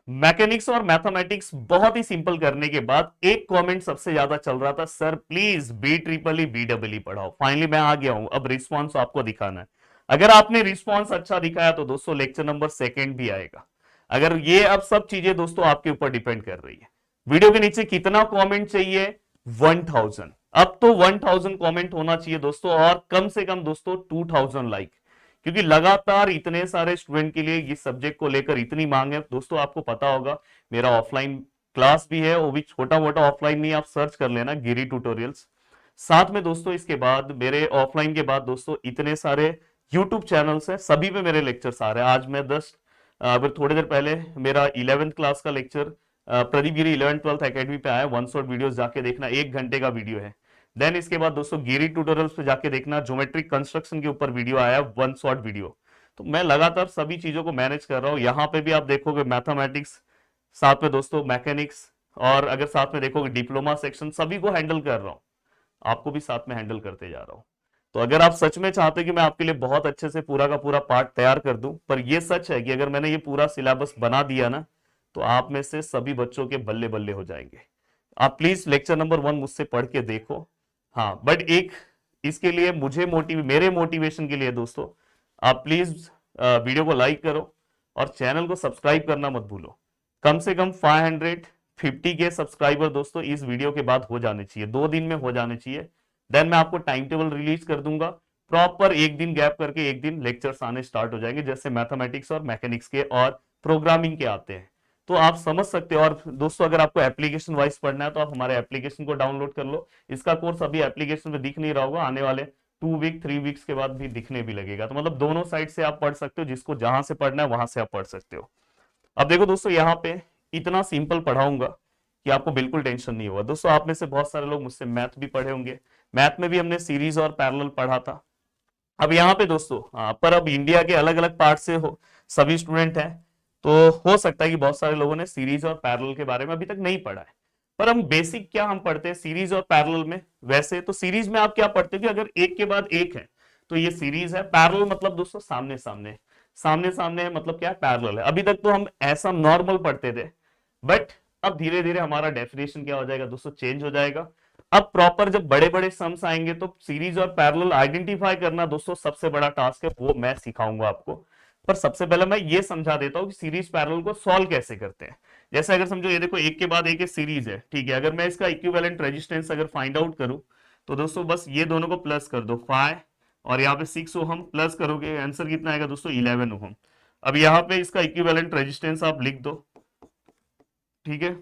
Mechanics और mathematics बहुत ही simple करने के बाद एक कमेंट सबसे ज्यादा चल रहा था, sir please B triple E B double E पढ़ाओ। फाइनली मैं आ गया हूं, अब रिस्पॉन्स आपको दिखाना है। अगर आपने रिस्पॉन्स अच्छा दिखाया तो दोस्तों लेक्चर नंबर सेकेंड भी आएगा। अगर ये अब सब चीजें दोस्तों आपके ऊपर डिपेंड कर रही है। वीडियो के नीचे कितना कॉमेंट चाहिए? 1000। अब तो 1000 कॉमेंट होना चाहिए दोस्तों, और कम से कम दोस्तों 2000 लाइक, क्योंकि लगातार इतने सारे स्टूडेंट के लिए इस सब्जेक्ट को लेकर इतनी मांग है। दोस्तों आपको पता होगा मेरा ऑफलाइन क्लास भी है, वो भी छोटा मोटा ऑफलाइन नहीं, आप सर्च कर लेना गिरी ट्यूटोरियल्स। साथ में दोस्तों इसके बाद मेरे ऑफलाइन के बाद दोस्तों इतने सारे यूट्यूब चैनल्स हैं, सभी पे मेरे लेक्चर्स आ रहे हैं। आज मैं 10 अगर थोड़ी देर पहले मेरा 11th क्लास का लेक्चर प्रदीप गिरी 11th-12th एकेडमी पे आया, वन शॉट वीडियोस जाके देखना, 1 घंटे का वीडियो है। देन इसके बाद दोस्तों गिरी ट्यूटोरियल्स पे जाके देखना, ज्योमेट्रिक कंस्ट्रक्शन के ऊपर वीडियो आया, वन शॉट वीडियो। तो मैं लगातार सभी चीजों को मैनेज कर रहा हूँ। यहाँ पे भी आप देखोगे मैथमेटिक्स, साथ में दोस्तों मैकेनिक्स, और अगर साथ में देखोगे डिप्लोमा सेक्शन, सभी को हैंडल कर रहा हूँ। आपको भी साथ में हैंडल करते जा रहा हूँ। तो अगर आप सच में चाहते कि मैं आपके लिए बहुत अच्छे से पूरा का पूरा पार्ट तैयार कर दूं, पर यह सच है कि अगर मैंने ये पूरा सिलेबस बना दिया ना, तो आप में से सभी बच्चों के बल्ले बल्ले हो जाएंगे। आप प्लीज लेक्चर नंबर 1 मुझसे पढ़ के देखो। हाँ, बट एक इसके लिए मुझे मेरे मोटिवेशन के लिए दोस्तों, आप प्लीज वीडियो को लाइक करो और चैनल को सब्सक्राइब करना मत भूलो। कम से कम 550 के सब्सक्राइबर दोस्तों इस वीडियो के बाद हो जाने चाहिए, 2 दिन में हो जाने चाहिए। देन मैं आपको टाइम टेबल रिलीज कर दूंगा। प्रॉपर एक दिन गैप करके एक दिन लेक्चर्स आने स्टार्ट हो जाएंगे, जैसे मैथमेटिक्स और मैकेनिक्स के और प्रोग्रामिंग के आते हैं। तो आप समझ सकते हो। और दोस्तों अगर आपको एप्लीकेशन वाइज पढ़ना है तो आप हमारे एप्लीकेशन को डाउनलोड कर लो। इसका कोर्स अभी एप्लीकेशन में दिख नहीं रहा होगा, आने वाले 2 वीक 3 वीक्स के बाद भी दिखने भी लगेगा। तो मतलब दोनों साइड से आप पढ़ सकते हो, जिसको जहां से पढ़ना है वहां से आप पढ़ सकते हो। अब देखो दोस्तों, यहाँ पे इतना सिंपल पढ़ाऊंगा कि आपको बिल्कुल टेंशन नहीं होगा। दोस्तों आप में से बहुत सारे लोग मुझसे मैथ भी पढ़े होंगे, मैथ में भी हमने सीरीज और पैरेलल पढ़ा था। अब यहाँ पे दोस्तों पर अब इंडिया के अलग अलग पार्ट से हो सभी स्टूडेंट हैं, तो हो सकता है कि बहुत सारे लोगों ने सीरीज और पैरेलल के बारे में अभी तक नहीं पढ़ा है। पर हम बेसिक क्या हम पढ़ते हैं सीरीज और पैरेलल में। वैसे तो सीरीज में आप क्या पढ़ते हो कि अगर एक के बाद एक है तो ये सीरीज है। पैरेलल मतलब दोस्तों सामने सामने, सामने सामने है मतलब क्या है, पैरेलल है। अभी तक तो हम ऐसा नॉर्मल पढ़ते थे, बट अब धीरे धीरे हमारा डेफिनेशन क्या हो जाएगा दोस्तों, चेंज हो जाएगा। अब प्रॉपर जब बड़े बड़े सम्स आएंगे तो सीरीज और पैरेलल आइडेंटिफाई करना दोस्तों सबसे बड़ा टास्क है, वो मैं सिखाऊंगा आपको। पर सबसे पहले मैं ये समझा देता हूं कि सीरीज पैरेलल को सॉल्व कैसे करते हैं। जैसे अगर समझो ये देखो एक के बाद एक सीरीज है, ठीक है। अगर मैं इसका इक्विवेलेंट रेजिस्टेंस अगर फाइंड आउट करूं तो दोस्तों बस ये दोनों को प्लस कर दो 5, और यहाँ पे 6 ओहम प्लस करोगे, आंसर कितना आएगा दोस्तों 11 ओहम। अब यहाँ पे इसका इक्विवेलेंट रेजिस्टेंस आप लिख दो, ठीक है।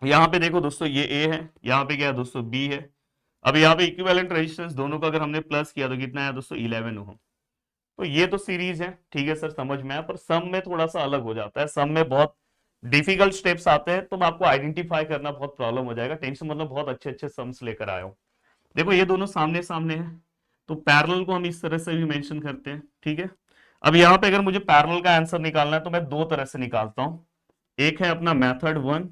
यहाँ पे देखो दोस्तों ये ए है, यहाँ पे क्या है दोस्तों बी है। अब यहाँ पे इक्विवेलेंट रेजिस्टेंस दोनों का अगर हमने प्लस किया तो कितना है दोस्तों 11 ओहम। तो ये तो सीरीज है, ठीक है सर समझ में आया। पर सम में थोड़ा सा अलग हो जाता है, सम में बहुत डिफिकल्ट स्टेप्स आते हैं, तो आपको आइडेंटिफाई करना बहुत प्रॉब्लम हो जाएगा। टेंशन मतलब बहुत अच्छे अच्छे सम्स लेकर आया हूँ। देखो ये दोनों सामने सामने है, तो पैरेलल को हम इस तरह से भी मेंशन करते हैं, ठीक है। अब यहाँ पे अगर मुझे पैरेलल का आंसर निकालना है तो मैं दो तरह से निकालता हूँ। एक है अपना मेथड 1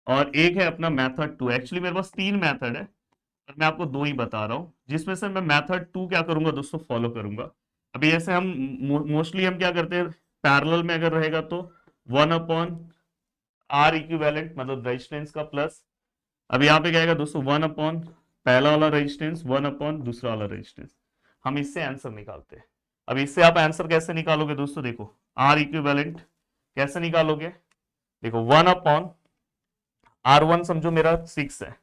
और एक है अपना मेथड 2। एक्चुअली मेरे पास 3 मेथड है, पर मैं आपको दो ही बता रहा हूँ, जिसमें से मैं मेथड 2 क्या करूंगा दोस्तों फॉलो करूंगा। अभी जैसे हम मोस्टली हम क्या करते हैं, पैरेलल में अगर रहेगा तो 1/r इक्विवेलेंट मतलब रेजिस्टेंस का प्लस। अब यहाँ पे क्या आएगा दोस्तों 1/ पहला वाला रेजिस्टेंस 1/ दूसरा वाला रेजिस्टेंस। हम इससे आंसर निकालते हैं। अब इससे आप आंसर कैसे निकालोगे दोस्तों, देखो आर इक्विवेलेंट कैसे निकालोगे। देखो 1/r1 समझो मेरा 6 है,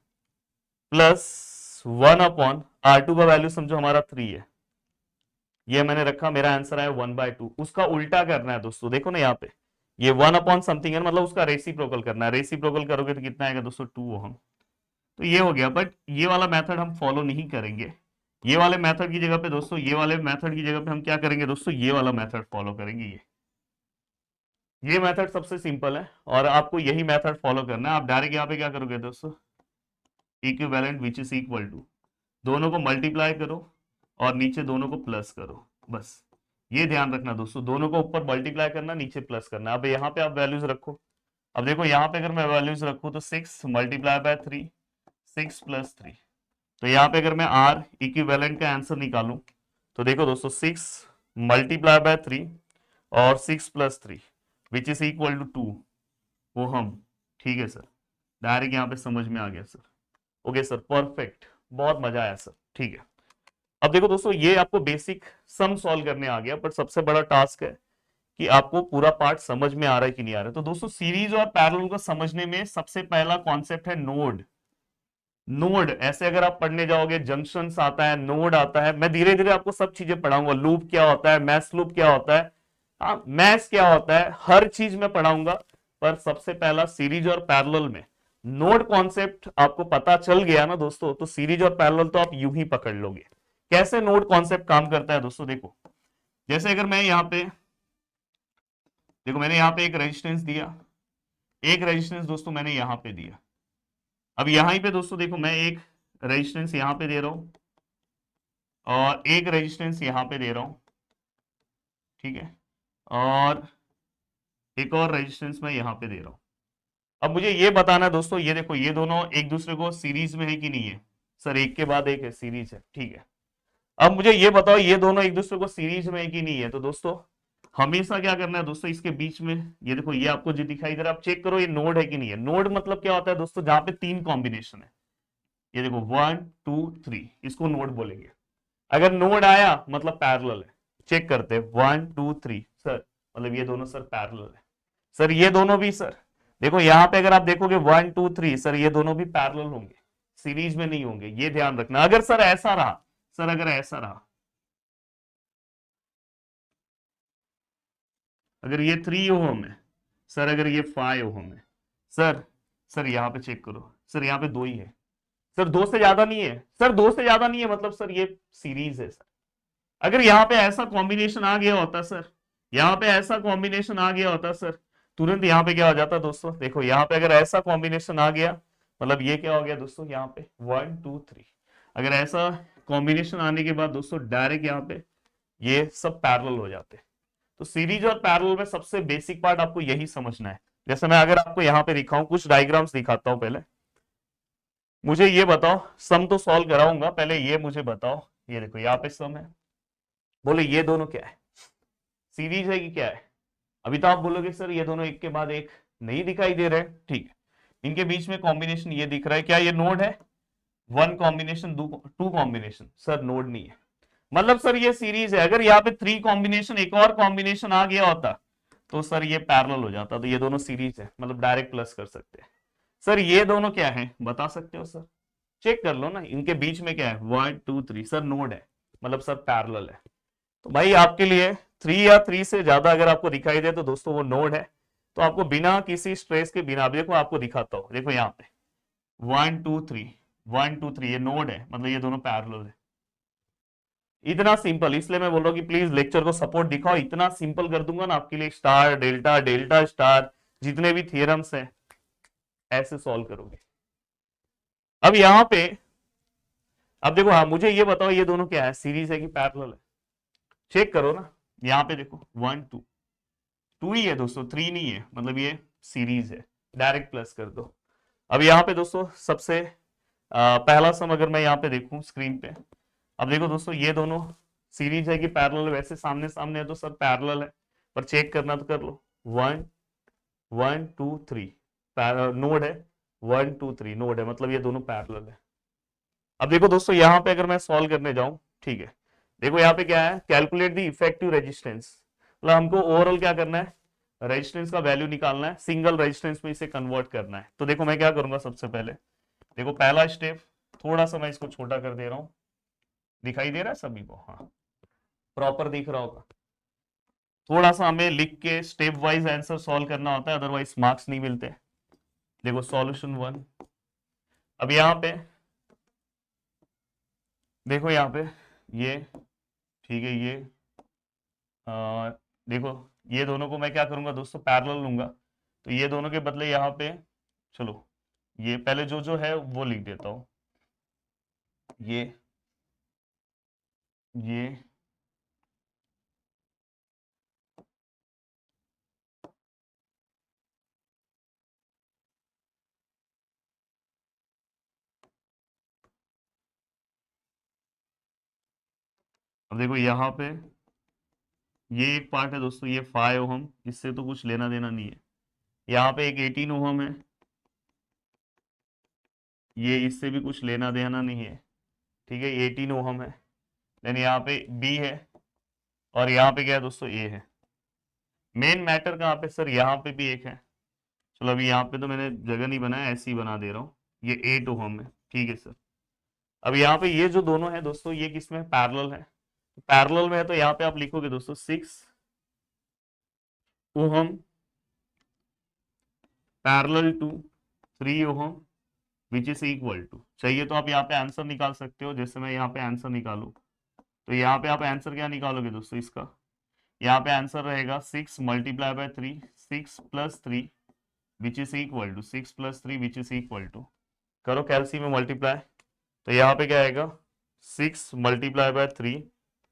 प्लस 1/r2 का वैल्यू समझो हमारा 3 है। ये मैंने रखा, मेरा आंसर आया 1/2। उसका उल्टा करना है दोस्तों, देखो ना यहाँ पे ये 1/ समथिंग है, मतलब उसका रेसिप्रोकल करना है। रेसिप्रोकल करोगे तो कितना आएगा दोस्तों 2 ओहम। तो ये हो गया, बट ये वाला मेथड हम फॉलो नहीं करेंगे। ये वाले मेथड की जगह पे दोस्तों, ये वाले मेथड की जगह पे हम क्या करेंगे दोस्तों, ये वाला मेथड फॉलो करेंगे। ये मेथड सबसे सिंपल है और आपको यही मेथड फॉलो करना है। आप डायरेक्ट यहाँ पे क्या करोगे दोस्तों, equivalent which is equal to, दोनों को मल्टीप्लाई करो और नीचे दोनों को प्लस करो, बस। ये ध्यान रखना दोस्तों, दोनों को ऊपर मल्टीप्लाई करना, नीचे प्लस करना। अब यहाँ पे आप वैल्यूज रखो। अब देखो यहाँ पे अगर मैं वैल्यूज रखूँ तो 6 मल्टीप्लाई बाय 3, 6 प्लस 3। तो यहाँ पे अगर मैं आर इक्विवेलेंट का आंसर निकालूं तो देखो दोस्तों 6 मल्टीप्लाई बाय 3 और 6 plus 3, which is equal to 2 वो हम, ठीक है सर, डायरेक्ट यहाँ पे समझ में आ गया सर। ओके सर, परफेक्ट, बहुत मजा आया सर, ठीक है। अब देखो दोस्तों, ये आपको बेसिक सम सॉल्व करने आ गया, पर सबसे बड़ा टास्क है कि आपको पूरा पार्ट समझ में आ रहा है कि नहीं आ रहा है। तो दोस्तों, सीरीज और पैरेलल को समझने में सबसे पहला कॉन्सेप्ट है नोड। नोड ऐसे अगर आप पढ़ने जाओगे, जंक्शंस आता है, नोड आता है, मैं धीरे धीरे आपको सब चीजें पढ़ाऊंगा। लूप क्या होता है, मैस लूप क्या होता है, हाँ मैस क्या होता है, हर चीज मैं पढ़ाऊंगा। पर सबसे पहला सीरीज और पैरेलल में नोड कॉन्सेप्ट आपको पता चल गया ना दोस्तों, तो सीरीज और पैरेलल तो आप यूं ही पकड़ लोगे। कैसे नोड कॉन्सेप्ट काम करता है दोस्तों, देखो जैसे अगर मैं यहाँ पे, देखो मैंने यहाँ पे एक रेजिस्टेंस दिया, एक रेजिस्टेंस दोस्तों मैंने यहाँ पे दिया। अब यहां पे दोस्तों देखो, मैं एक रेजिस्टेंस यहां पे दे रहा हूं और एक रेजिस्टेंस यहां पे दे रहा हूं, ठीक है, और एक और रेजिस्टेंस मैं यहां पे दे रहा हूं। अब मुझे ये बताना है दोस्तों, ये देखो ये दोनों एक दूसरे को सीरीज में है कि नहीं है। सर एक के बाद एक है, सीरीज है, ठीक है। अब मुझे ये बताओ ये दोनों एक दूसरे को सीरीज में है कि नहीं है। तो दोस्तों हमेशा क्या करना है दोस्तों, इसके बीच में ये देखो, ये आपको जो दिखाई दे रहा है, आप चेक करो ये नोड है कि नहीं है। नोड मतलब क्या होता है दोस्तों, जहां पे तीन कॉम्बिनेशन है। ये देखो 1 2 3, इसको नोड बोलेंगे। अगर नोड आया मतलब पैरेलल है। चेक करते हैं 1 2 3, सर मतलब ये दोनों सर पैरेलल है। सर ये दोनों भी सर, देखो यहां पे अगर आप देखोगे 1 2 3, सर ये दोनों भी पैरेलल होंगे, सीरीज में नहीं होंगे, ये ध्यान रखना। अगर सर ऐसा रहा, सर अगर ऐसा रहा, अगर ये 3 ओहम है, सर अगर ये 5 ओहम है, सर सर यहां पे चेक करो, सर यहां पे दो ही है, सर दो से ज्यादा नहीं है, सर दो से ज्यादा नहीं है, मतलब सर ये सीरीज है सर। अगर यहाँ पे ऐसा कॉम्बिनेशन आ गया होता सर, यहाँ पे ऐसा कॉम्बिनेशन आ गया होता सर, तुरंत यहाँ पे क्या हो जाता दोस्तों, देखो यहाँ पे अगर ऐसा कॉम्बिनेशन आ गया, मतलब ये क्या हो गया दोस्तों, यहाँ पे 1 2 3, अगर ऐसा कॉम्बिनेशन आने के बाद दोस्तों डायरेक्ट यहाँ पे ये सब पैरेलल हो जाते। तो सीरीज और पैरेलल में सबसे बेसिक पार्ट आपको यही समझना है। जैसे मैं अगर आपको यहाँ पे दिखाऊं, कुछ डायग्राम्स दिखाता हूं पहले। मुझे ये बताओ, सम तो सॉल्व कराऊंगा, पहले ये मुझे बताओ, ये देखो यहाँ पे सम है, बोले ये दोनों क्या है, सीरीज है कि क्या है। अभी तो आप बोलोगे सर ये दोनों एक के बाद एक नहीं दिखाई दे रहे, ठीक है, इनके बीच में कॉम्बिनेशन ये दिख रहा है, क्या ये नोड है। One combination, two combination, sir node नहीं है, मतलब सर ये सीरीज है। अगर यहाँ पे थ्री कॉम्बिनेशन, एक और कॉम्बिनेशन आ गया होता तो सर ये पैरेलल हो जाता, तो ये दोनों सीरीज है, मतलब डायरेक्ट प्लस कर सकते हैं। सर ये दोनों क्या है बता सकते हो सर, चेक कर लो ना, इनके बीच में क्या है 1 2 3, सर नोड है, मतलब सर पैरेलल है। तो भाई आपके लिए 3 या 3 से ज्यादा अगर आपको दिखाई दे तो दोस्तों वो नोड है। तो आपको बिना किसी स्ट्रेस के, बिना, देखो आपको दिखाता हूं, देखो यहाँ पे 1 2 3, 1 2 3 ये नोड है, मतलब ये दोनों पैरेलल है। इतना सिंपल, इसलिए मैं बोल रहा हूँ कि प्लीज लेक्चर को सपोर्ट दिखाओ, इतना सिंपल कर दूंगा ना आपके लिए, स्टार डेल्टा डेल्टा स्टार जितने भी थियरम्स हैं ऐसे सॉल्व करोगे। अब यहाँ पे, अब देखो हाँ मुझे ये बताओ ये दोनों क्या है, सीरीज है कि पैरेलल है। चेक करो ना, यहाँ पे देखो 1 2, 2 ही है दोस्तों, 3 नहीं है, मतलब ये सीरीज है, डायरेक्ट प्लस कर दो। अब यहाँ पे दोस्तों सबसे पहला सम अगर मैं यहाँ पे देखूं स्क्रीन पे, अब देखो दोस्तों ये दोनों सीरीज है कि पैरेलल, वैसे सामने सामने है तो सब पैरेलल है, पर चेक करना तो कर लो। 1 1 2 3 नोड है, 1 2 3 नोड है, मतलब ये दोनों पैरेलल है। अब देखो दोस्तों यहाँ पे अगर मैं सॉल्व करने जाऊं, ठीक है, देखो यहाँ पे क्या है, कैलकुलेट द इफेक्टिव रेजिस्टेंस, मतलब हमको ओवरऑल क्या करना है, रेजिस्टेंस का वैल्यू निकालना है, सिंगल रेजिस्टेंस में इसे कन्वर्ट करना है। तो देखो मैं क्या करूंगा, सबसे पहले देखो पहला स्टेप, थोड़ा सा मैं इसको छोटा कर दे रहा हूं, दिखाई दे रहा है सभी को, हाँ प्रॉपर दिख रहा होगा। थोड़ा सा हमें लिख के स्टेप वाइज आंसर सॉल्व करना होता है, अदरवाइज मार्क्स नहीं मिलते। देखो सॉल्यूशन 1, अब यहाँ पे देखो, यहाँ पे ये, ठीक है, ये आ, देखो ये दोनों को मैं क्या करूंगा दोस्तों, पैरेलल लूंगा, तो ये दोनों के बदले यहाँ पे, चलो ये पहले जो जो है वो लिख देता हूं, ये अब देखो यहाँ पे ये एक पार्ट है दोस्तों, ये 5 ओहम, इससे तो कुछ लेना देना नहीं है। यहाँ पे एक 18 ओहम है, ये इससे भी कुछ लेना देना नहीं है, ठीक है, 18 ओहम है। देन यहाँ पे बी है, और यहाँ पे क्या है दोस्तों, ए है। मेन मैटर कहाँ पे सर, यहाँ पे भी एक है। चलो अभी यहाँ पे तो मैंने जगह नहीं बनाया, ऐसे ही बना दे रहा हूँ। ये 8 ओहम है, ठीक है सर। अब यहाँ पे ये जो दोनों है दोस्तों, ये किसमें पैरेलल है, पैरेलल में है, तो यहाँ पे आप लिखोगे दोस्तों 6 ohm parallel to 3 ohm which is equal to, चाहिए तो आप यहाँ पे आंसर निकाल सकते हो, जैसे मैं यहाँ पे आंसर निकालू, तो यहाँ पे आप आंसर क्या निकालोगे दोस्तों इसका, यहाँ पे आंसर रहेगा 6 multiply by 3, 6 plus 3 which is equal to, 6 plus 3 which is equal to, करो कैलसी में मल्टीप्लाई, तो यहाँ पे क्या आएगा 6 multiply by 3,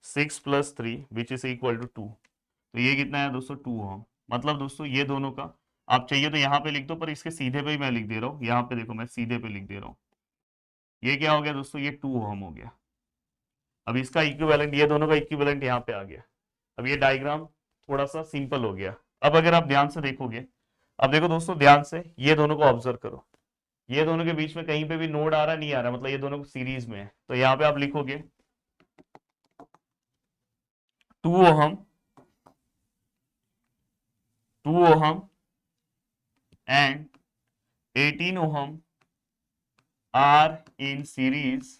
6 plus 3 which is equal to 2, तो ये कितना है दोस्तों 2 ओम। मतलब दोस्तों ये दोनों का, आप चाहिए तो यहाँ पे लिख दो, पर इसके सीधे पे ही मैं लिख दे रहा हूँ, यहाँ पे देखो मैं सीधे पे लिख दे रहा हूँ, ये क्या हो गया दोस्तों, ये 2 ओम हो गया। अब इसका इक्विवेलेंट, ये दोनों का इक्विवेलेंट यहाँ पे आ गया। अब ये डायग्राम थोड़ा सा सिंपल हो गया। अब अगर आप ध्यान से देखोगे, अब देखो दोस्तों ध्यान से ये दोनों को ऑब्जर्व करो, ये दोनों के बीच में कहीं पे भी नोड आ रहा नहीं आ रहा, मतलब ये दोनों सीरीज में है, तो यहाँ पे आप लिखोगे 2 ohm 2 ohm and 18 ohm are in series.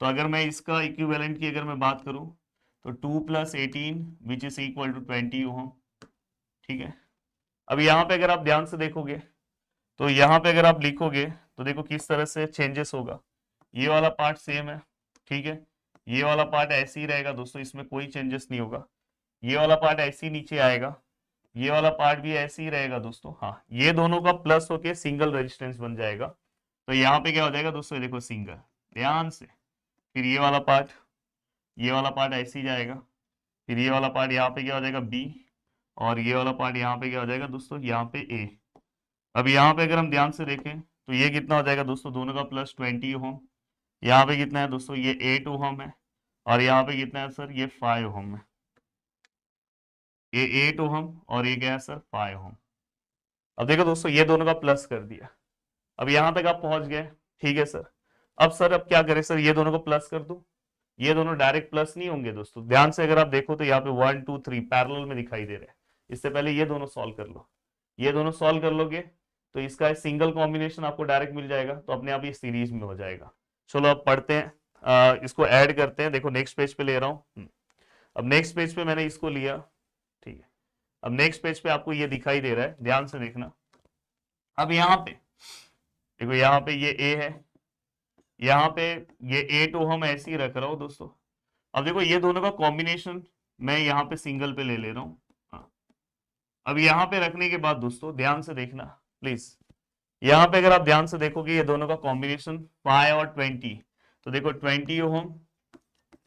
तो अगर मैं इसका इक्विवेलेंट की अगर मैं बात करूं, तो 2 plus 18 which is equal to 20 ohm, ठीक है। अब यहाँ पे अगर आप ध्यान से देखोगे, तो यहाँ पे अगर आप लिखोगे, तो देखो किस तरह से चेंजेस होगा। ये वाला पार्ट सेम है, ठीक है, ये वाला पार्ट ऐसे ही रहेगा दोस्तों, इसमें कोई चेंजेस नहीं होगा। ये वाला पार्ट ऐसे ही नीचे आएगा, ये वाला पार्ट भी ऐसे ही रहेगा दोस्तों। हाँ, ये दोनों का प्लस होके सिंगल रेजिस्टेंस बन जाएगा। तो यहाँ पे क्या हो जाएगा दोस्तों, देखो सिंगल, ध्यान से। फिर ये वाला पार्ट ऐसे ही जाएगा, फिर ये वाला पार्ट यहाँ पे क्या हो जाएगा बी, और ये वाला पार्ट यहाँ पे क्या हो जाएगा दोस्तों, यहाँ पे ए। अब यहाँ पे अगर हम ध्यान से देखें, तो ये कितना हो जाएगा दोस्तों, दोनों का प्लस 20 ओहम। यहाँ पे कितना है दोस्तों, ये 8 ओहम है, और यहाँ पे कितना है सर, ये 5 ओहम है। ये 8 ओहम और ये क्या है सर, 5 ओहम। अब देखो दोस्तों, ये दोनों का प्लस कर दिया। अब यहाँ तक आप पहुंच गए, ठीक है सर। अब सर अब क्या करें सर, ये दोनों को प्लस कर दूं, ये दोनों डायरेक्ट प्लस नहीं होंगे दोस्तों, ध्यान से अगर आप देखो तो यहाँ पे 1 2 3 पैरेलल में दिखाई दे रहे हैं। इससे पहले ये दोनों सॉल्व कर लो, ये दोनों सॉल्व कर लोगे तो इसका सिंगल कॉम्बिनेशन आपको डायरेक्ट मिल जाएगा, तो अपने आप ये सीरीज में हो जाएगा। चलो अब पढ़ते हैं, इसको ऐड करते हैं। देखो नेक्स्ट पेज पे ले रहा हूँ। अब नेक्स्ट पेज पे मैंने इसको लिया, ठीक है। अब नेक्स्ट पेज पे आपको ये दिखाई दे रहा है, ध्यान से देखना। अब यहाँ पे देखो, यहाँ पे ये ए है, यहाँ पे ये 8 ओहम ऐसे ही रख रहा हूँ दोस्तों। अब देखो ये दोनों का कॉम्बिनेशन मैं यहाँ पे सिंगल पे ले रहा हूँ। हाँ। अब यहाँ पे रखने के बाद दोस्तों ध्यान से देखना प्लीज, यहाँ पे अगर आप ध्यान से देखोगे ये दोनों का कॉम्बिनेशन 5 और 20, तो देखो 20 ohm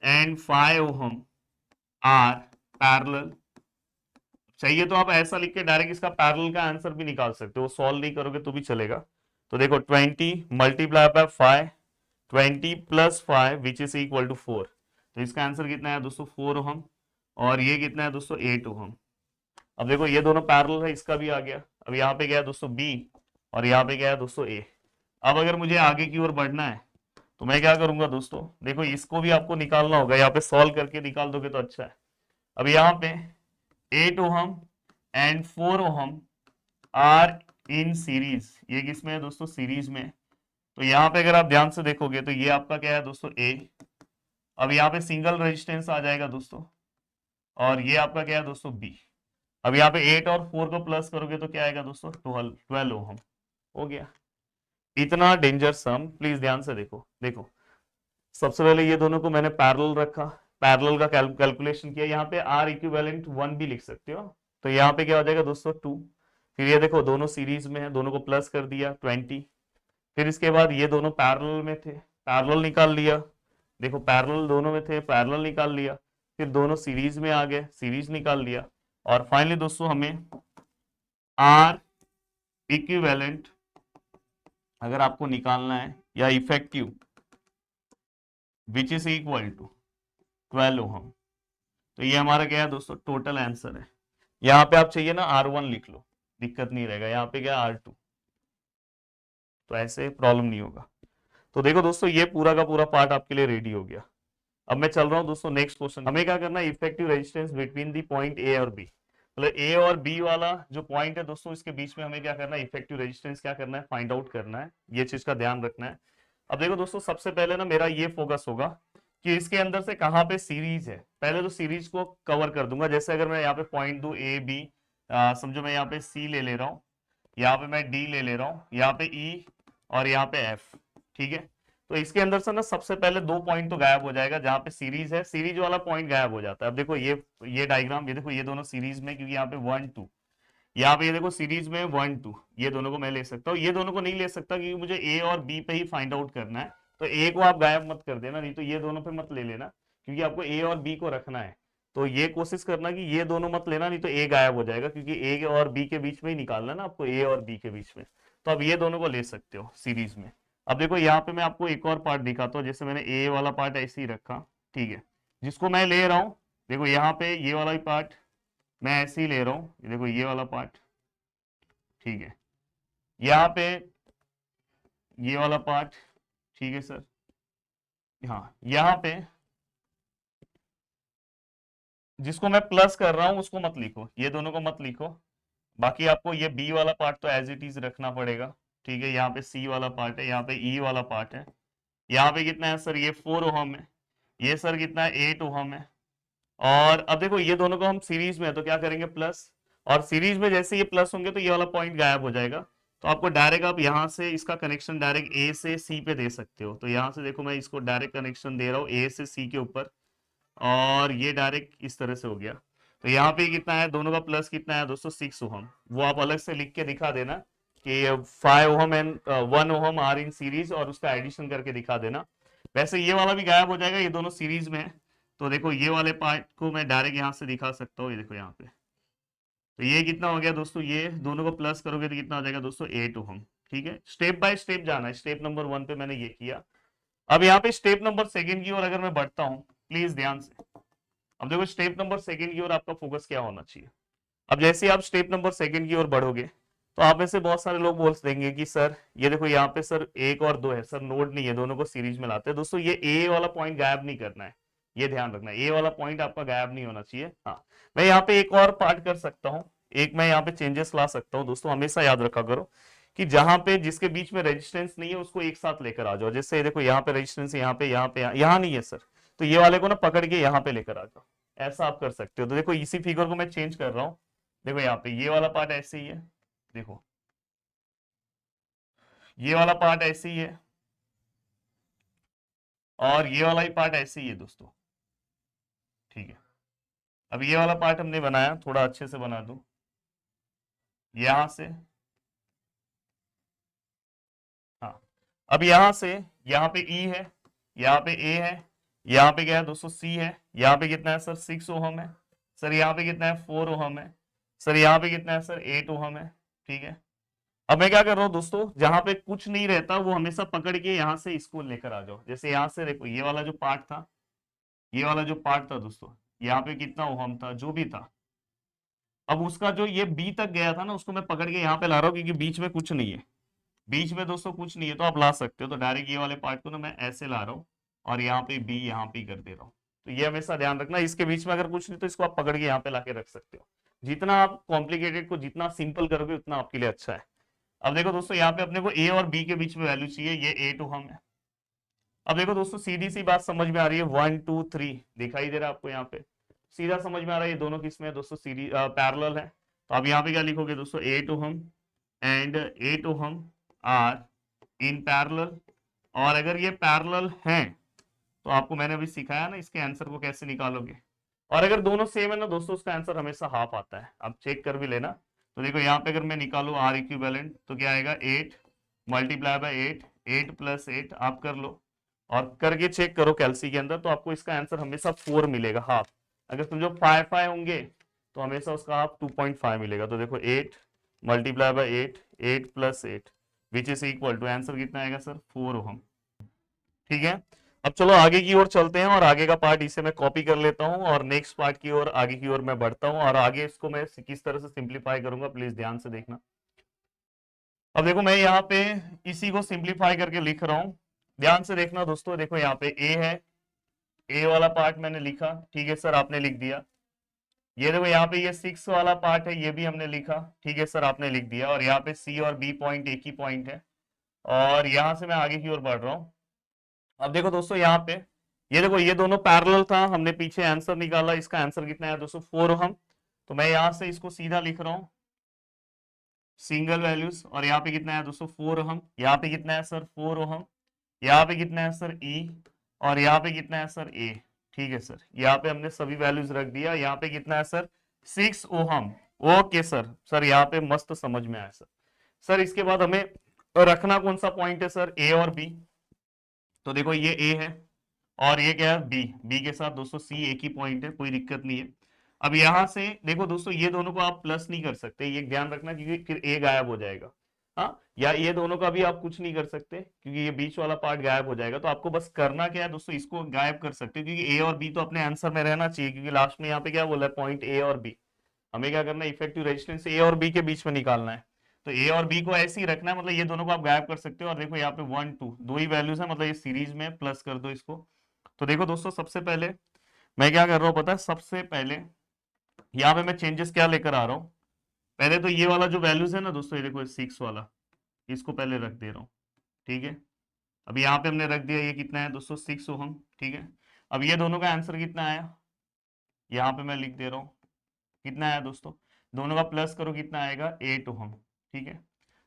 and 5 ohm are parallel. चाहिए तो आप ऐसा लिख के डायरेक्ट इसका पैरेलल का आंसर भी निकाल सकते हो, सॉल्व नहीं करोगे तो भी चलेगा। तो देखो 20 multiply by 5, 20 plus 5 which is equal to 4, तो इसका आंसर कितना है दोस्तों 4 ओहम, और ये कितना है दोस्तों 8 ओहम। अब देखो ये दोनों पैरेलल है, इसका भी आ गया। अब यहाँ पे क्या है दोस्तों बी, और यहाँ पे क्या है दोस्तों ए। अब अगर मुझे आगे की ओर बढ़ना है तो मैं क्या करूंगा दोस्तों, देखो इसको भी आपको निकालना होगा, यहाँ पे सॉल्व करके निकाल दोगे तो अच्छा है। अब यहाँ पे 8 ohm and 4 ohm are in series, ये किसमें है दोस्तों, सीरीज में। तो यहाँ पे अगर आप ध्यान से देखोगे तो ये आपका क्या है दोस्तों ए। अब यहाँ पे सिंगल रेजिस्टेंस आ जाएगा दोस्तों, और ये आपका क्या है दोस्तों बी। अब यहाँ पे 8 और 4 को प्लस करोगे तो क्या आएगा दोस्तों 12 ओहम। हो गया। इतना डेंजर सम, प्लीज ध्यान से देखो। देखो सबसे पहले ये दोनों को मैंने पैरेलल रखा, पैरेलल का कैलकुलेशन किया, यहाँ पे आर इक्विवेलेंट 1 भी लिख सकते हो, तो यहाँ पे क्या हो जाएगा दोस्तों 2। फिर ये देखो दोनों सीरीज में है, दोनों को प्लस कर दिया 20। फिर इसके बाद ये दोनों पैरेलल में थे, पैरेलल निकाल लिया। देखो पैरेलल दोनों में थे, पैरेलल निकाल लिया। फिर दोनों सीरीज में आ गए, सीरीज निकाल लिया। और फाइनली दोस्तों हमें आर इक्विवेलेंट अगर आपको निकालना है, या effective which is equal to 12 ohm, तो ये हमारा क्या है दोस्तों, टोटल आंसर है। यहाँ पे आप चाहिए ना R1 लिख लो, दिक्कत नहीं रहेगा। यहाँ पे क्या R2, तो ऐसे प्रॉब्लम नहीं होगा। तो देखो दोस्तों, ये पूरा का पूरा पार्ट आपके लिए रेडी हो गया। अब मैं चल रहा हूं दोस्तों नेक्स्ट क्वेश्चन। हमें क्या करना है, effective resistance between the point A और बी। मतलब ए और बी वाला जो पॉइंट है दोस्तों, इसके बीच में हमें क्या करना है, इफेक्टिव रेजिस्टेंस क्या करना है, फाइंड आउट करना है। ये चीज का ध्यान रखना है। अब देखो दोस्तों, सबसे पहले ना मेरा ये फोकस होगा कि इसके अंदर से कहाँ पे सीरीज है। पहले तो सीरीज को कवर कर दूंगा। जैसे अगर मैं यहाँ पे पॉइंट दू ए बी, समझो मैं यहाँ पे सी ले रहा हूँ, यहाँ पे मैं डी ले रहा हूँ, यहाँ पे ई और यहाँ पे एफ। ठीक है, तो इसके अंदर से ना सबसे पहले दो पॉइंट तो गायब हो जाएगा। जहां पे सीरीज है, सीरीज वाला पॉइंट गायब हो जाता है। अब देखो ये डायग्राम, ये देखो ये दोनों सीरीज में, क्योंकि यहाँ पे 1 2, यहाँ पे ये देखो सीरीज में 1 2, ये दोनों को मैं ले सकता हूँ। ये दोनों को नहीं ले सकता क्योंकि मुझे ए और बी पे ही फाइंड आउट करना है। तो ए को आप गायब मत कर देना, नहीं तो ये दोनों पे मत ले लेना, क्योंकि आपको ए और बी को रखना है। तो ये कोशिश करना कि ये दोनों मत लेना, नहीं तो ए गायब हो जाएगा, क्योंकि ए और बी के बीच में ही निकालना ना आपको, ए और बी के बीच में। तो अब ये दोनों को ले सकते हो सीरीज में। अब देखो यहाँ पे मैं आपको एक और पार्ट दिखाता हूँ। जैसे मैंने ए वाला पार्ट ऐसे ही रखा, ठीक है, जिसको मैं ले रहा हूँ। देखो यहाँ पे ये वाला ही पार्ट मैं ऐसे ही ले रहा हूँ, देखो ये वाला पार्ट, ठीक है। यहाँ पे ये वाला पार्ट, ठीक है सर। हाँ, यहाँ पे जिसको मैं प्लस कर रहा हूँ उसको मत लिखो, ये दोनों को मत लिखो। बाकी आपको ये बी वाला पार्ट तो एज इट इज रखना पड़ेगा। ठीक है, यहाँ पे सी वाला पार्ट है, यहाँ पे ई वाला पार्ट है। यहाँ पे कितना है सर, ये 4 ओहम है। ये सर कितना है, 8 ओहम है। और अब देखो ये दोनों को हम सीरीज में है तो क्या करेंगे, प्लस। और सीरीज में जैसे ये प्लस होंगे तो ये वाला पॉइंट गायब हो जाएगा। तो आपको डायरेक्ट आप यहाँ से इसका कनेक्शन डायरेक्ट ए से सी पे दे सकते हो। तो यहाँ से देखो मैं इसको डायरेक्ट कनेक्शन दे रहा हूँ ए से सी के ऊपर, और ये डायरेक्ट इस तरह से हो गया। तो यहाँ पे कितना है, दोनों का प्लस कितना है दोस्तों, 6 ओहम। वो आप अलग से लिख के दिखा देना कि 5 ohm and 1 ohm are in series, और उसका एडिशन करके दिखा देना। वैसे ये वाला भी गायब हो जाएगा, ये दोनों सीरीज में है। तो देखो ये वाले पार्ट को मैं डायरेक्ट यहाँ से दिखा सकता हूँ, ये देखो यहाँ पे। तो ये कितना हो गया दोस्तों, ये दोनों को प्लस करोगे तो कितना हो जाएगा दोस्तों, 8 ओहम। ठीक है, स्टेप बाय स्टेप जाना है। स्टेप नंबर 1 पे मैंने ये किया। अब यहाँ पे स्टेप नंबर 2 की ओर अगर मैं बढ़ता हूँ, प्लीज ध्यान से। अब देखो स्टेप नंबर 2 की ओर आपका फोकस क्या होना चाहिए। अब जैसे ही आप स्टेप नंबर 2 की ओर बढ़ोगे, तो आप में से बहुत सारे लोग बोल देंगे कि सर ये देखो यहाँ पे सर 1 और 2 है, सर नोड नहीं है, दोनों को सीरीज में लाते हैं। दोस्तों ये ए वाला पॉइंट गायब नहीं करना है, ये ध्यान रखना है। ए वाला पॉइंट आपका गायब नहीं होना चाहिए। हाँ, मैं यहाँ पे एक और पार्ट कर सकता हूँ, एक मैं यहाँ पे चेंजेस ला सकता हूँ। दोस्तों हमेशा याद रखा करो कि जहां पे जिसके बीच में रेजिस्टेंस नहीं है उसको एक साथ लेकर आ जाओ। जैसे देखो यहाँ पे रेजिस्टेंस है, यहाँ पे यहाँ नहीं है सर, तो ये वाले को ना पकड़ के यहाँ पे लेकर आ जाओ। ऐसा आप कर सकते हो। तो देखो इसी फिगर को मैं चेंज कर रहा हूँ। देखो यहाँ पे ये वाला पार्ट ऐसे ही है, देखो ये वाला पार्ट ऐसे ही है, और ये वाला ही पार्ट ऐसे ही है दोस्तों। ठीक है, अब ये वाला पार्ट हमने बनाया, थोड़ा अच्छे से बना दूं। यहां से, हाँ, अब यहां से यहाँ पे ई है, यहाँ पे ए है, यहाँ पे क्या है दोस्तों, सी है। यहाँ पे कितना है सर, 6 ओहम है। सर यहाँ पे कितना है, 4 ओहम है। सर यहाँ पे कितना है सर, 8 ओहम है। ठीक है, अब मैं क्या कर रहा हूँ दोस्तों, जहां पे कुछ नहीं रहता वो हमेशा पकड़ के यहां से इसको लेकर आ जाओ। जैसे यहां से देखो ये वाला जो पार्ट था, ये वाला जो पार्ट था दोस्तों, यहाँ पे कितना ओहम था, जो भी था। अब उसका जो ये बी तक गया था ना, उसको मैं पकड़ के यहाँ पे ला रहा हूँ, क्योंकि बीच में कुछ नहीं है। बीच में दोस्तों कुछ नहीं है तो आप ला सकते हो। तो डायरेक्ट ये वाले पार्ट को ना मैं ऐसे ला रहा हूँ, और यहाँ पे बी यहाँ पे कर दे रहा हूँ। तो ये हमेशा ध्यान रखना, इसके बीच में अगर कुछ नहीं तो इसको आप पकड़ के यहाँ पे लाके रख सकते हो। जितना आप कॉम्प्लिकेटेड को जितना सिंपल करोगे उतना आपके लिए अच्छा है। अब देखो दोस्तों, यहाँ पे अपने को ए और बी के बीच में वैल्यू चाहिए, ये 8 ओहम है। अब देखो दोस्तों, सीधी सी बात समझ में आ रही है, 1 2 3 दिखाई दे रहा है आपको यहाँ पे, सीधा समझ में आ रहा है ये दोनों किसमें है दोस्तों, सीरीज पैरेलल है। तो अब यहाँ पे क्या लिखोगे दोस्तों, 8 ohm and 8 ohm are in parallel. और अगर ये पैरेलल हैं तो आपको मैंने अभी सिखाया ना इसके आंसर को कैसे निकालोगे। और अगर दोनों सेम है ना दोस्तों, उसका आंसर हमेशा हाफ आता है, आप चेक कर भी लेना। तो देखो यहाँ पे अगर मैं निकालू आर इक्विवेलेंट तो क्या आएगा, 8 मल्टीप्लाई बाय 8, 8 प्लस 8 आप कर लो, और करके चेक करो कैलसी के अंदर, तो आपको इसका आंसर हमेशा 4 मिलेगा, हाफ। अगर समझो 5 5 होंगे तो हमेशा उसका हाफ 2.5 मिलेगा। तो देखो 8 multiply by 8, 8 plus 8 which is equal to, answer कितना आएगा सर, 4 ओहम। ठीक है, अब चलो आगे की ओर चलते हैं और आगे का पार्ट इसे मैं कॉपी कर लेता हूं और नेक्स्ट पार्ट की ओर आगे की ओर मैं बढ़ता हूं और आगे इसको मैं किस तरह से सिंप्लीफाई करूंगा प्लीज ध्यान से देखना। अब देखो मैं यहाँ पे इसी को सिंप्लीफाई करके लिख रहा हूं, ध्यान से देखना दोस्तों। देखो यहाँ पे ए है, ए वाला पार्ट मैंने लिखा, ठीक है सर आपने लिख दिया। ये देखो यहाँ पे ये 6 वाला पार्ट है, ये भी हमने लिखा, ठीक है सर आपने लिख दिया। और यहाँ पे सी और बी पॉइंट एक ही पॉइंट है और यहां से मैं आगे की ओर बढ़ रहा हूँ। अब देखो दोस्तों यहाँ पे ये देखो ये दोनों पैरेलल था, हमने पीछे आंसर निकाला, इसका आंसर कितना है दोस्तों 4 ओहम। तो मैं यहां से इसको सीधा लिख रहा हूँ सिंगल वैल्यूज, और यहाँ पे कितना है दोस्तों 4 ओहम, यहाँ पे कितना है सर 4 ओहम, यहाँ पे कितना है सर ई, और यहाँ पे कितना है सर ए। ठीक है सर, यहाँ पे हमने सभी वैल्यूज रख दिया। यहाँ पे कितना है sir 6 ohm. Okay sir, sir यहाँ पे मस्त समझ में आया सर। सर इसके बाद हमें रखना कौन सा पॉइंट है सर, ए और बी। तो देखो ये ए है और ये क्या है बी, बी के साथ दोस्तों सी एक ही पॉइंट है, कोई दिक्कत नहीं है। अब यहां से देखो दोस्तों ये दोनों को आप प्लस नहीं कर सकते, ये ध्यान रखना क्योंकि फिर ए गायब हो जाएगा। हाँ, या ये दोनों का भी आप कुछ नहीं कर सकते क्योंकि ये बीच वाला पार्ट गायब हो जाएगा। तो आपको बस करना क्या है दोस्तों, इसको गायब कर सकते हो क्योंकि ए और बी तो अपने आंसर में रहना चाहिए, क्योंकि लास्ट में यहाँ पे क्या बोला है पॉइंट ए और बी। हमें क्या करना है, इफेक्टिव रेजिस्टेंस ए और बी के बीच में निकालना है। तो ए और बी को ऐसे ही रखना है, मतलब ये दोनों को आप गायब कर सकते हो। और देखो यहाँ पे 1 2 दो ही वैल्यूज है, मतलब ये सीरीज में प्लस कर दो इसको। तो देखो दोस्तों सबसे पहले मैं क्या कर रहा हूँ पता है, सबसे पहले यहाँ पे मैं चेंजेस क्या लेकर आ रहा हूँ। पहले तो ये वाला जो वैल्यूज है ना दोस्तों, ये देखो 6 वाला, इसको पहले रख दे रहा हूँ। ठीक है, अब यहाँ पे हमने रख दिया, ये कितना है दोस्तों 6 ओहम। ठीक है, अब ये दोनों का आंसर कितना आया, यहाँ पे मैं लिख दे रहा हूँ कितना आया दोस्तों, दोनों का प्लस करो कितना आएगा 8 ओहम। ठीक है,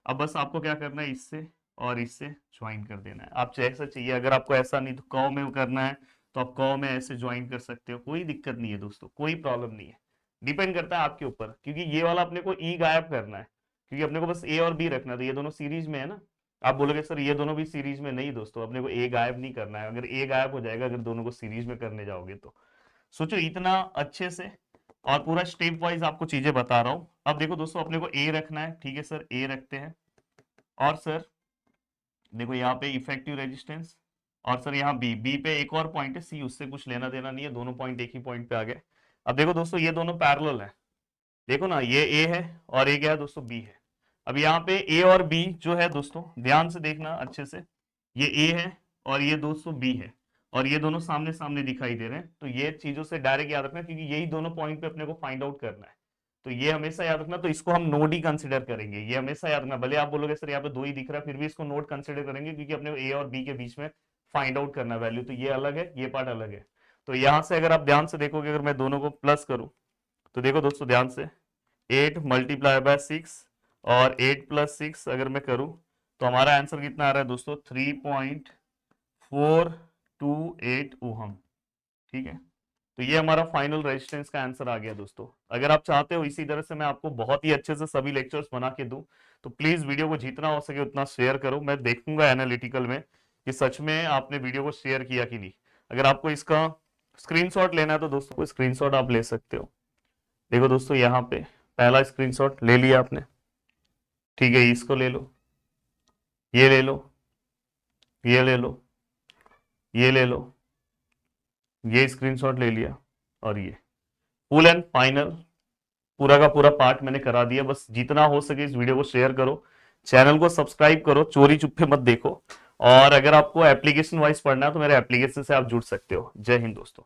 अब बस आपको क्या करना है, इससे और इससे ज्वाइन कर देना है। आप जैसा चाहिए, अगर आपको ऐसा नहीं तो कौ में करना है तो आप कौ में ऐसे ज्वाइन कर सकते हो, कोई दिक्कत नहीं है दोस्तों, कोई प्रॉब्लम नहीं है। डिपेंड करता है आपके ऊपर, क्योंकि ये वाला अपने को ई गायब करना है, क्योंकि अपने को बस ए और बी रखना है। तो ये दोनों सीरीज में है ना, आप बोलोगे सर ये दोनों भी सीरीज में, नहीं दोस्तों, अपने को ए गायब नहीं करना है। अगर ए गायब हो जाएगा अगर दोनों को सीरीज में करने जाओगे तो। सोचो इतना अच्छे से, और पूरा स्टेप वाइज आपको चीजें बता रहा हूं। अब देखो दोस्तों अपने को ए रखना है, ठीक है सर ए रखते हैं। और सर देखो यहाँ पे इफेक्टिव रेजिस्टेंस, और सर यहाँ बी, बी पे एक और पॉइंट है सी, उससे कुछ लेना देना नहीं है, दोनों पॉइंट एक ही पॉइंट पे आ गए। अब देखो दोस्तों ये दोनों पैरेलल है, देखो ना ये ए है और ये क्या है दोस्तों बी है। अब यहाँ पे ए और बी जो है दोस्तों ध्यान से देखना अच्छे से, ये ए है और ये दोस्तों बी है, और ये दोनों सामने सामने दिखाई दे रहे हैं। तो ये चीजों से डायरेक्ट याद रखना, क्योंकि यही दोनों पॉइंट पे अपने को फाइंड आउट करना है। तो ये हमेशा याद रखना, तो इसको हम नोड ही कंसिडर करेंगे, ये हमेशा याद रखना। भले आप बोलोगे सर यहाँ पे दो ही दिख रहा है, फिर भी इसको नोड कंसिडर करेंगे क्योंकि अपने को ए और बी के बीच में फाइंड आउट करना वैल्यू। तो ये अलग है, ये पार्ट अलग है। तो यहां से अगर आप ध्यान से देखोगे, अगर मैं दोनों को प्लस करूं तो देखो दोस्तों ध्यान से 8 मल्टीप्लाई बाय 6 और 8 प्लस 6 अगर मैं करूं तो हमारा आंसर कितना आ रहा है दोस्तों 3.428 ओहम। ठीक है, तो ये हमारा फाइनल रेजिस्टेंस का आंसर आ गया दोस्तों। अगर आप चाहते हो इसी तरह से मैं आपको बहुत ही अच्छे से सभी लेक्चर्स बना के दूं तो प्लीज वीडियो को जितना हो सके उतना शेयर करो। मैं देखूंगा एनालिटिकल में कि सच में आपने वीडियो को शेयर किया कि नहीं। अगर आपको इसका स्क्रीनशॉट लेना है तो दोस्तों को स्क्रीनशॉट आप ले सकते हो। देखो दोस्तों यहाँ पे पहला स्क्रीनशॉट ले लिया आपने, ठीक है, इसको ले लो, ये ले लो, ये ले लो, ये ले लो, ये स्क्रीनशॉट ले लिया, और ये फुल एंड फाइनल पूरा का पूरा पार्ट मैंने करा दिया। बस जितना हो सके इस वीडियो को शेयर करो, चैनल को सब्सक्राइब करो, चोरी चुप्पे मत देखो। और अगर आपको एप्लीकेशन वाइज पढ़ना है तो मेरे एप्लीकेशन से आप जुड़ सकते हो। जय हिंद दोस्तों।